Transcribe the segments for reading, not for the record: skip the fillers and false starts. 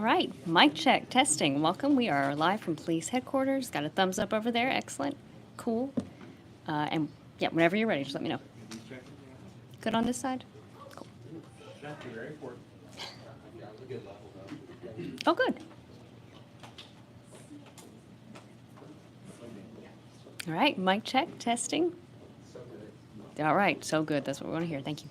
All right, mic check, testing. Welcome. We are live from police headquarters. Got a thumbs up over there. Excellent. Cool. And yeah, whenever you're ready, just let me know. Good on this side? Cool. Oh, good. All right, mic check, testing. All right, so good. That's what we want to hear. Thank you.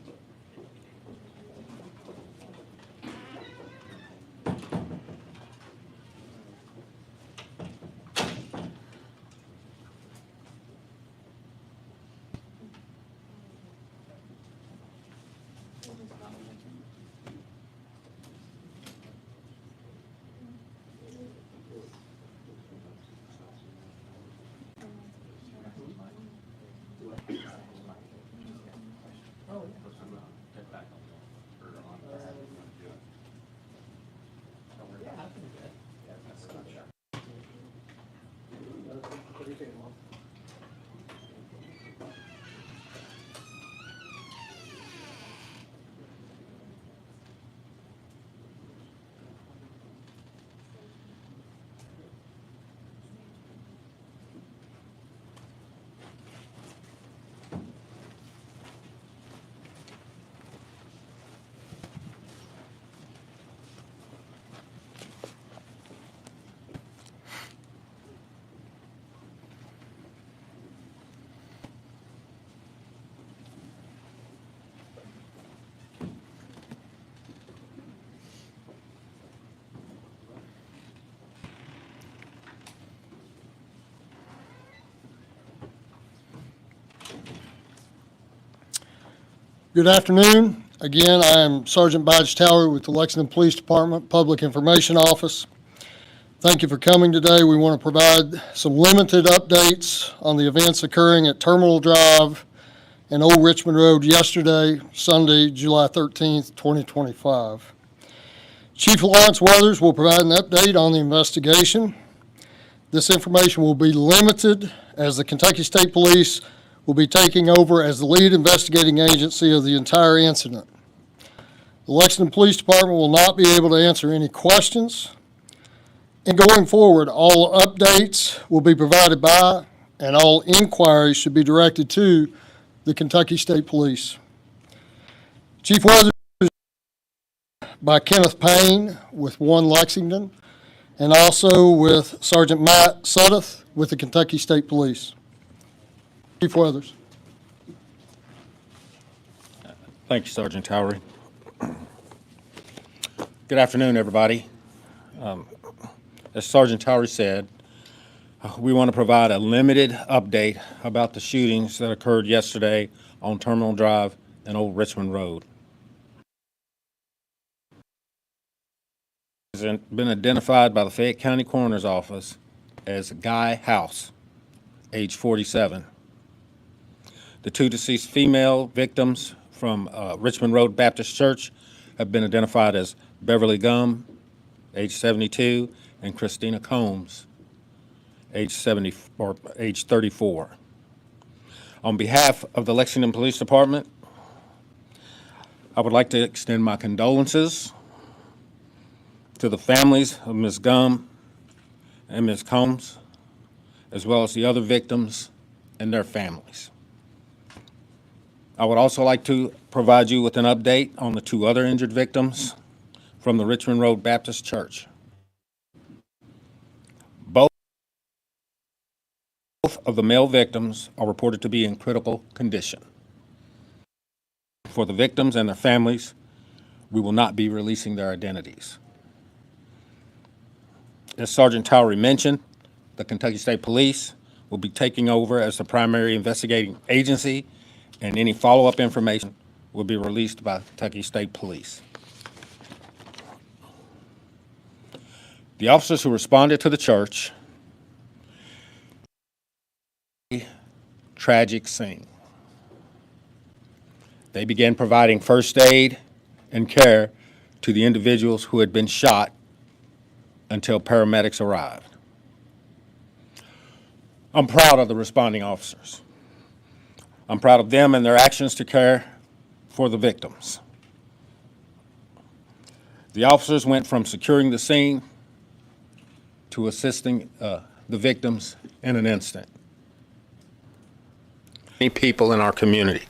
Good afternoon. Again, I am Sergeant Badge Tower with the Lexington Police Department Public Information Office. Thank you for coming today. We want to provide some limited updates on the events occurring at Terminal Drive and Old Richmond Road yesterday, Sunday, July 13th, 2025. Chief Lawrence Weathers will provide an update on the investigation. This information will be limited as the Kentucky State Police will be taking over as the lead investigating agency of the entire incident. The Lexington Police Department will not be able to answer any questions. And going forward, all updates will be provided by and all inquiries should be directed to the Kentucky State Police. Chief Weathers by Kenneth Payne with 1 Lexington and also with Sergeant Matt Suddeth with the Kentucky State Police. Chief Weathers. Thank you, Sergeant Towery. Good afternoon, everybody. As Sergeant Towery said, we want to provide a limited update about the shootings that occurred yesterday on Terminal Drive and Old Richmond Road. It has been identified by the Fayette County Coroner's Office as Guy House, age 47. The 2 deceased female victims from Richmond Road Baptist Church have been identified as Beverly Gum, age 72, and Christina Combs, age 34. On behalf of the Lexington Police Department, I would like to extend my condolences to the families of Ms. Gum and Ms. Combs, as well as the other victims and their families. I would also like to provide you with an update on the 2 other injured victims from the Richmond Road Baptist Church. Both of the male victims are reported to be in critical condition. For the victims and their families, we will not be releasing their identities. As Sergeant Towery mentioned, the Kentucky State Police will be taking over as the primary investigating agency, and any follow-up information will be released by Kentucky State Police. The officers who responded to the church, tragic scene. They began providing first aid and care to the individuals who had been shot until paramedics arrived. I'm proud of the responding officers. I'm proud of them and their actions to care for the victims. The officers went from securing the scene to assisting the victims in an instant. Many people in our community,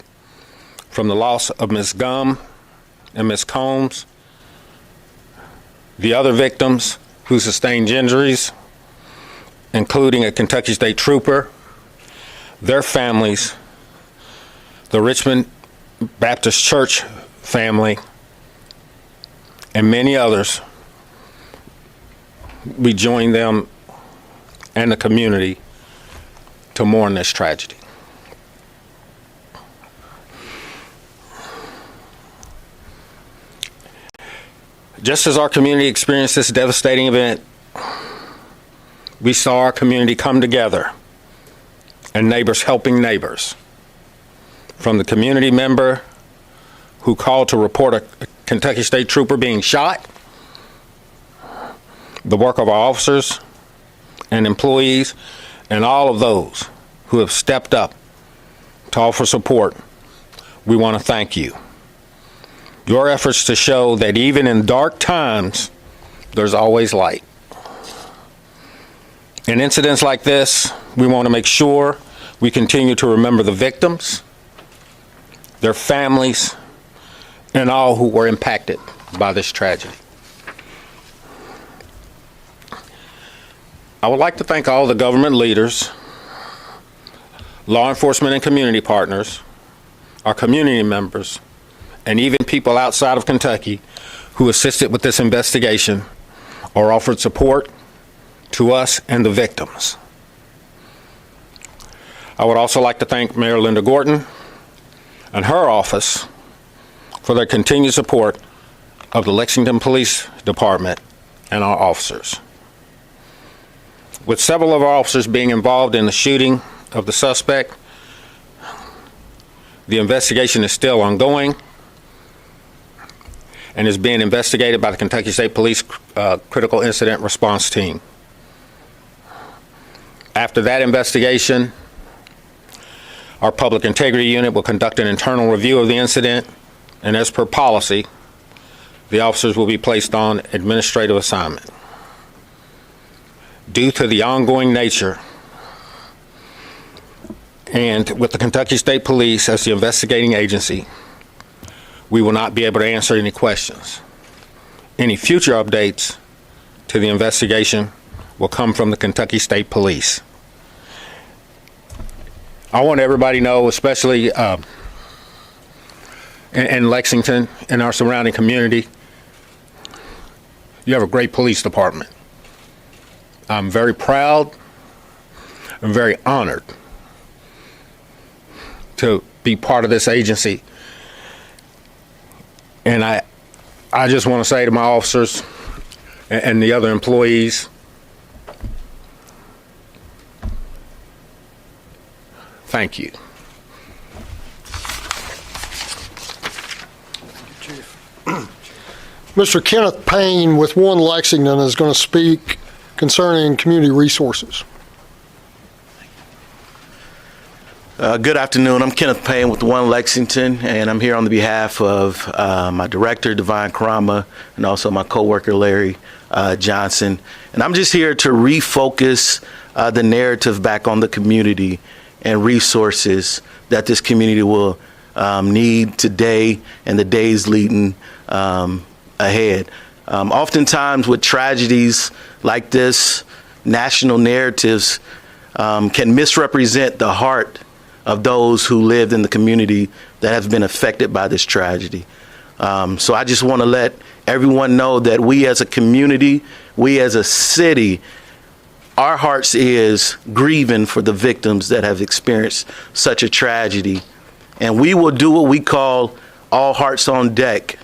from the loss of Ms. Gum and Ms. Combs, the other victims who sustained injuries, including a Kentucky State Trooper, their families, the Richmond Baptist Church family, and many others, we join them and the community to mourn this tragedy. Just as our community experienced this devastating event, we saw our community come together and neighbors helping neighbors. From the community member who called to report a Kentucky State Trooper being shot, the work of our officers and employees, and all of those who have stepped up to offer support, we want to thank you. Your efforts to show that even in dark times, there's always light. In incidents like this, we want to make sure we continue to remember the victims, their families, and all who were impacted by this tragedy. I would like to thank all the government leaders, law enforcement and community partners, our community members, and even people outside of Kentucky who assisted with this investigation or offered support to us and the victims. I would also like to thank Mayor Linda Gorton and her office for their continued support of the Lexington Police Department and our officers. With several of our officers being involved in the shooting of the suspect, the investigation is still ongoing and is being investigated by the Kentucky State Police Critical Incident Response Team. After that investigation, our Public Integrity Unit will conduct an internal review of the incident, and as per policy, the officers will be placed on administrative assignment. Due to the ongoing nature and with the Kentucky State Police as the investigating agency, we will not be able to answer any questions. Any future updates to the investigation will come from the Kentucky State Police. I want everybody to know, especially in Lexington and our surrounding community, you have a great police department. I'm very proud and very honored to be part of this agency. And I just want to say to my officers and the other employees, thank you. Mr. Kenneth Payne with One Lexington is going to speak concerning community resources. Good afternoon. I'm Kenneth Payne with One Lexington, and I'm here on the behalf of my director, Divine Karama, and also my coworker, Larry Johnson. And I'm just here to refocus the narrative back on the community and resources that this community will need today and the days leading ahead. Oftentimes with tragedies like this, national narratives can misrepresent the heart of those who lived in the community that have been affected by this tragedy. So I just want to let everyone know that we as a community, we as a city, our hearts is grieving for the victims that have experienced such a tragedy. And we will do what we call all hearts on deck.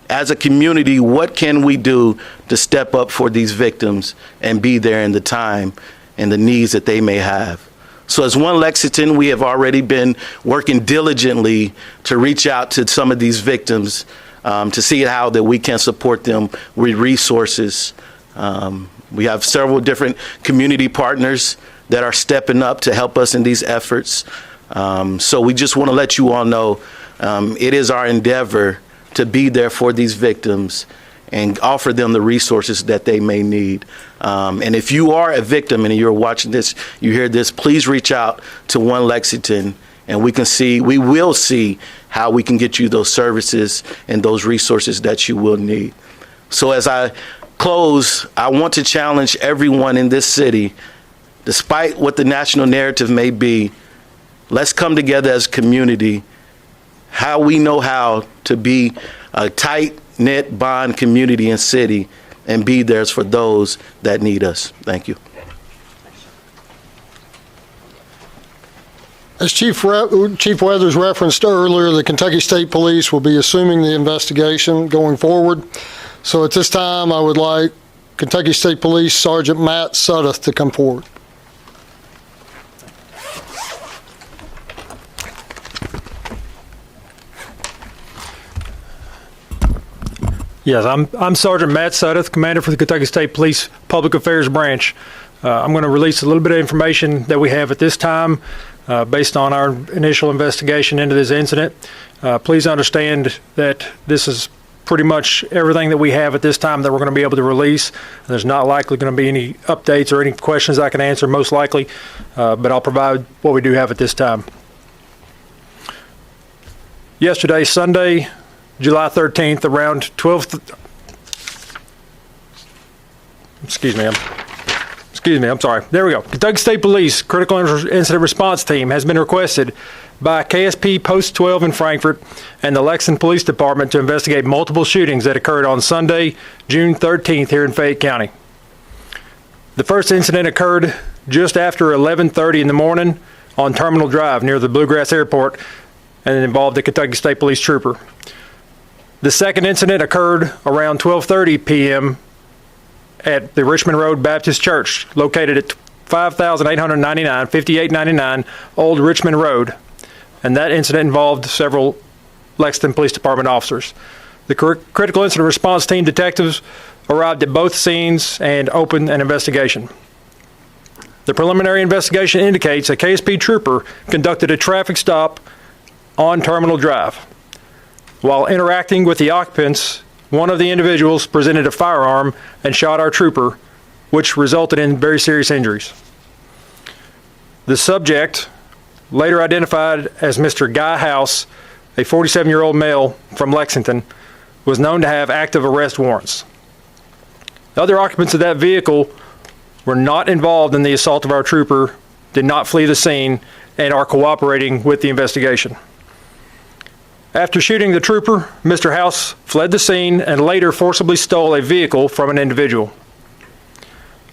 As a community, what can we do to step up for these victims and be there in the time and the needs that they may have? So as One Lexington, we have already been working diligently to reach out to some of these victims to see how that we can support them with resources. We have several different community partners that are stepping up to help us in these efforts. So we just want to let you all know it is our endeavor to be there for these victims and offer them the resources that they may need. And if you are a victim and you're watching this, you hear this, please reach out to One Lexington, and we will see how we can get you those services and those resources that you will need. So as I close, I want to challenge everyone in this city, despite what the national narrative may be, let's come together as a community, how we know how to be a tight-knit bond community and city and be there for those that need us. Thank you. As Chief Weathers referenced earlier, the Kentucky State Police will be assuming the investigation going forward. So at this time, I would like Kentucky State Police Sergeant Matt Suddeth to come forward. Yes, I'm Sergeant Matt Suddeth, Commander for the Kentucky State Police Public Affairs Branch. I'm going to release a little bit of information that we have at this time based on our initial investigation into this incident. Please understand that this is pretty much everything that we have at this time that we're going to be able to release. There's not likely going to be any updates or any questions I can answer, most likely, but I'll provide what we do have at this time. Yesterday, Sunday, July 13th, around 12. I'm sorry. There we go. Kentucky State Police Critical Incident Response Team has been requested by KSP Post 12 in Frankfort and the Lexington Police Department to investigate multiple shootings that occurred on Sunday, June 13th here in Fayette County. The first incident occurred just after 11:30 in the morning on Terminal Drive near the Bluegrass Airport, and it involved a Kentucky State Police trooper. The second incident occurred around 12:30 p.m. at the Richmond Road Baptist Church, located at 5899 Old Richmond Road, and that incident involved several Lexington Police Department officers. The Critical Incident Response Team detectives arrived at both scenes and opened an investigation. The preliminary investigation indicates a KSP trooper conducted a traffic stop on Terminal Drive. While interacting with the occupants, one of the individuals presented a firearm and shot our trooper, which resulted in very serious injuries. The subject, later identified as Mr. Guy House, a 47-year-old male from Lexington, was known to have active arrest warrants. The other occupants of that vehicle were not involved in the assault of our trooper, did not flee the scene, and are cooperating with the investigation. After shooting the trooper, Mr. House fled the scene and later forcibly stole a vehicle from an individual.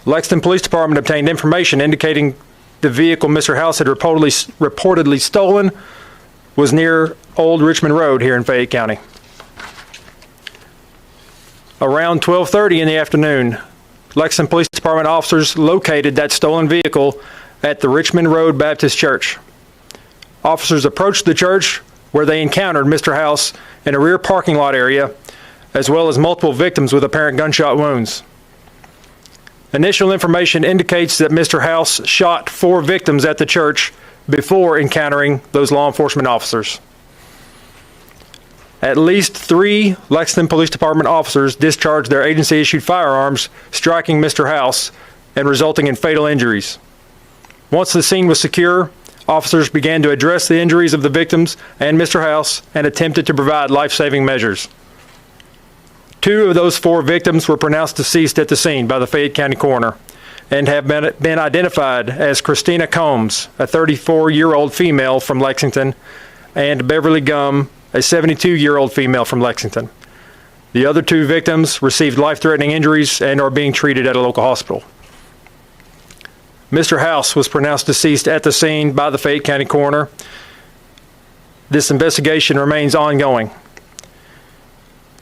Lexington Police Department obtained information indicating the vehicle Mr. House had reportedly stolen was near Old Richmond Road here in Fayette County. Around 12:30 in the afternoon, Lexington Police Department officers located that stolen vehicle at the Richmond Road Baptist Church. Officers approached the church where they encountered Mr. House in a rear parking lot area, as well as multiple victims with apparent gunshot wounds. Initial information indicates that Mr. House shot 4 victims at the church before encountering those law enforcement officers. At least 3 Lexington Police Department officers discharged their agency-issued firearms, striking Mr. House and resulting in fatal injuries. Once the scene was secure, officers began to address the injuries of the victims and Mr. House and attempted to provide life-saving measures. 2 of those 4 victims were pronounced deceased at the scene by the Fayette County coroner and have been identified as Christina Combs, a 34-year-old female from Lexington, and Beverly Gum, a 72-year-old female from Lexington. The other 2 victims received life-threatening injuries and are being treated at a local hospital. Mr. House was pronounced deceased at the scene by the Fayette County coroner. This investigation remains ongoing.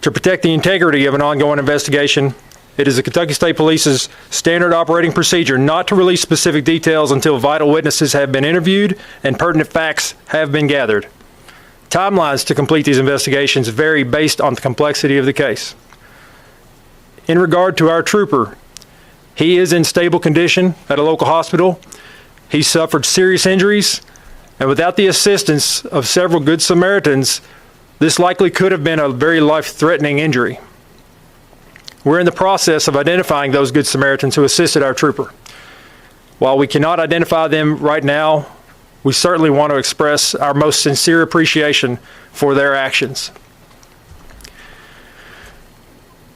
To protect the integrity of an ongoing investigation, it is the Kentucky State Police's standard operating procedure not to release specific details until vital witnesses have been interviewed and pertinent facts have been gathered. Timelines to complete these investigations vary based on the complexity of the case. In regard to our trooper, he is in stable condition at a local hospital. He suffered serious injuries, and without the assistance of several good Samaritans, this likely could have been a very life-threatening injury. We're in the process of identifying those Good Samaritans who assisted our trooper. While we cannot identify them right now, we certainly want to express our most sincere appreciation for their actions.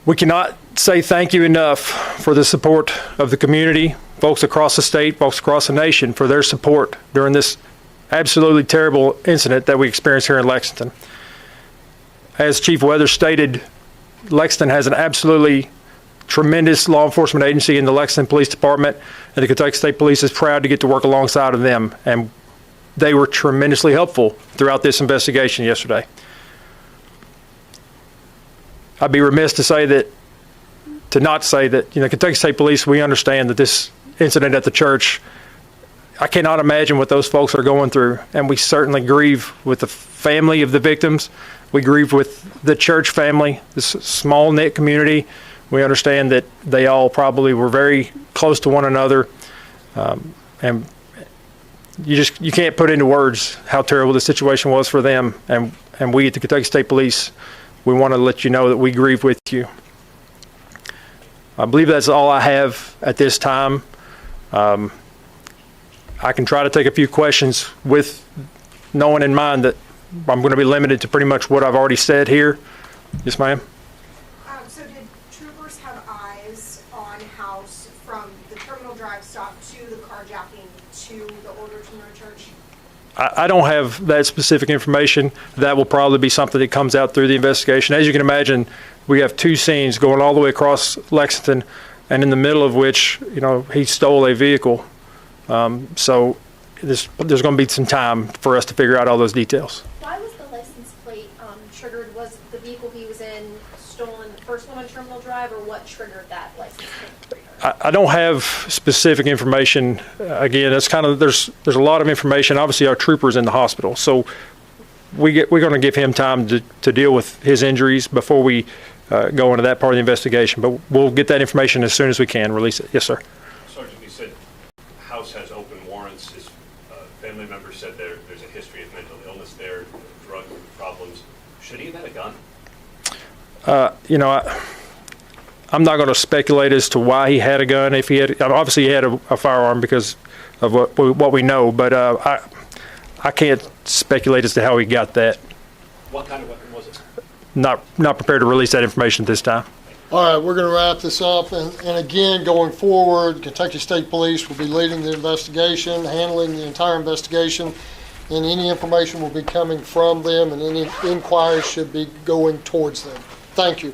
We cannot say thank you enough for the support of the community, folks across the state, folks across the nation, for their support during this absolutely terrible incident that we experienced here in Lexington. As Chief Weathers stated, Lexington has an absolutely tremendous law enforcement agency in the Lexington Police Department, and the Kentucky State Police is proud to get to work alongside of them, and they were tremendously helpful throughout this investigation yesterday. I'd be remiss to not say that, Kentucky State Police, we understand that this incident at the church, I cannot imagine what those folks are going through, and we certainly grieve with the family of the victims. We grieve with the church family, this small knit community. We understand that they all probably were very close to one another, and you can't put into words how terrible the situation was for them. And we at the Kentucky State Police, we want to let you know that we grieve with you. I believe that's all I have at this time. I can try to take a few questions with knowing in mind that I'm going to be limited to pretty much what I've already said here. Yes, ma'am. So did troopers have eyes on House from the Terminal Drive stop to the carjacking to the order to no church? I don't have that specific information. That will probably be something that comes out through the investigation. As you can imagine, we have two scenes going all the way across Lexington, and in the middle of which, he stole a vehicle. So there's going to be some time for us to figure out all those details. Why was the license plate triggered? Was the vehicle he was in stolen the first one on Terminal Drive, or what triggered that license plate? I don't have specific information. Again, it's kind of there's a lot of information. Obviously, our trooper's in the hospital, so we're going to give him time to deal with his injuries before we go into that part of the investigation. But we'll get that information as soon as we can release it. Yes, sir. Sergeant, you said House has open warrants. His family members said there's a history of mental illness there, drug problems. Should he have had a gun? I'm not going to speculate as to why he had a gun. If he had, obviously he had a firearm because of what we know, but I can't speculate as to how he got that. What kind of weapon was it? Not prepared to release that information at this time. All right, we're going to wrap this up. And again, going forward, Kentucky State Police will be leading the investigation, handling the entire investigation, and any information will be coming from them, and any inquiries should be going towards them. Thank you.